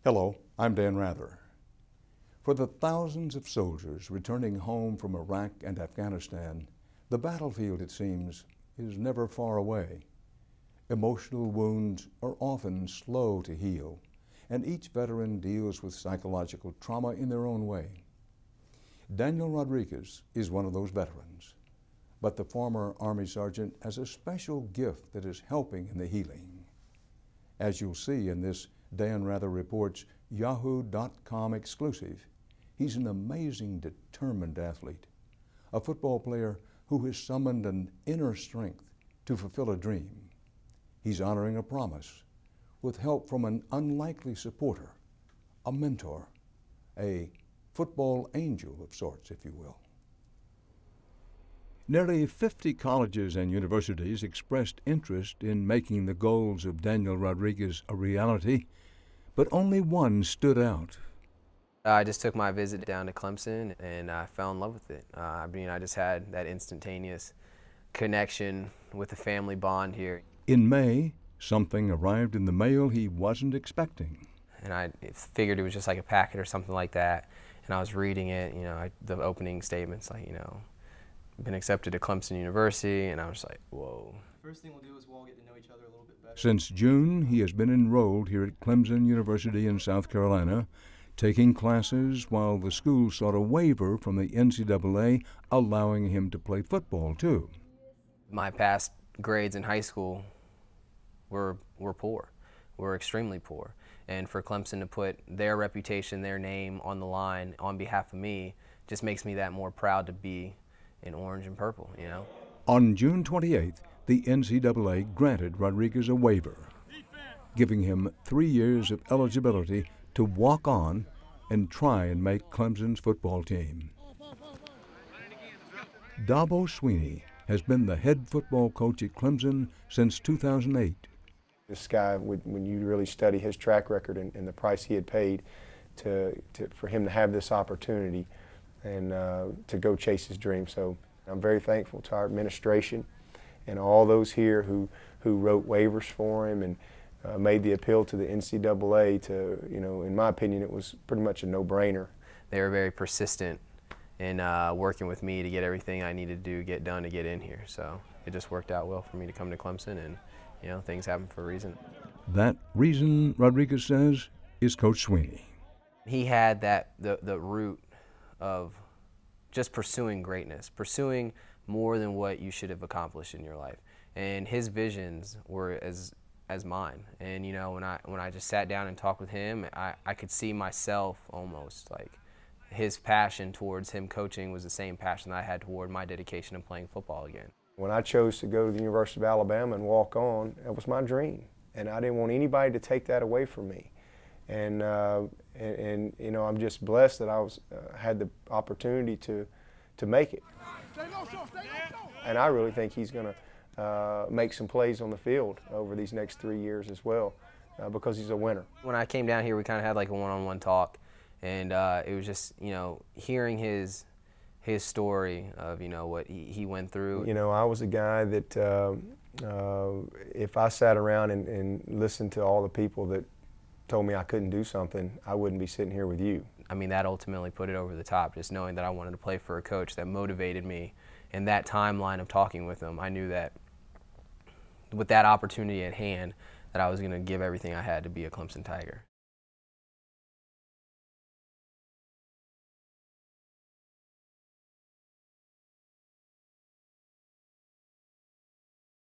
Hello, I'm Dan Rather. For the thousands of soldiers returning home from Iraq and Afghanistan, the battlefield, it seems, is never far away. Emotional wounds are often slow to heal, and each veteran deals with psychological trauma in their own way. Daniel Rodriguez is one of those veterans, but the former Army sergeant has a special gift that is helping in the healing. As you'll see in this Dan Rather Reports Yahoo.com exclusive, he's an amazing, determined athlete, a football player who has summoned an inner strength to fulfill a dream. He's honoring a promise with help from an unlikely supporter, a mentor, a football angel of sorts, if you will. Nearly 50 colleges and universities expressed interest in making the goals of Daniel Rodriguez a reality, but only one stood out. I just took my visit down to Clemson and I fell in love with it. I just had that instantaneous connection with the family bond here. In May, something arrived in the mail he wasn't expecting. And I figured it was just like a packet or something like that. And I was reading it, the opening statements, been accepted to Clemson University, and I was like, whoa. First thing we'll do is we'll all get to know each other a little bit better. Since June, he has been enrolled here at Clemson University in South Carolina, taking classes while the school sought a waiver from the NCAA allowing him to play football too. My past grades in high school were poor, were extremely poor. And for Clemson to put their reputation, their name on the line on behalf of me just makes me that more proud to be in orange and purple, On June 28th, the NCAA granted Rodriguez a waiver, giving him 3 years of eligibility to walk on and try and make Clemson's football team. Dabo Swinney has been the head football coach at Clemson since 2008. This guy, when you really study his track record and the price he had paid for him to have this opportunity and to go chase his dream. So I'm very thankful to our administration and all those here who wrote waivers for him and made the appeal to the NCAA to, in my opinion, it was pretty much a no-brainer. They were very persistent in working with me to get everything I needed to get done to get in here. So it just worked out well for me to come to Clemson, and things happen for a reason. That reason, Rodriguez says, is Coach Swinney. He had the root of just pursuing greatness, pursuing more than what you should have accomplished in your life. And his visions were as mine. And when I just sat down and talked with him, I could see myself almost, like his passion towards him coaching was the same passion I had toward my dedication to playing football again. When I chose to go to the University of Alabama and walk on, that was my dream. And I didn't want anybody to take that away from me. And I'm just blessed that I had the opportunity to make it. And I really think he's going to make some plays on the field over these next 3 years as well, because he's a winner. When I came down here, we kind of had like a one-on-one talk, and it was just hearing his story of what he went through. I was a guy that if I sat around and listened to all the people that told me I couldn't do something, I wouldn't be sitting here with you. I mean, that ultimately put it over the top, just knowing that I wanted to play for a coach that motivated me. And that timeline of talking with him, I knew that with that opportunity at hand, that I was going to give everything I had to be a Clemson Tiger.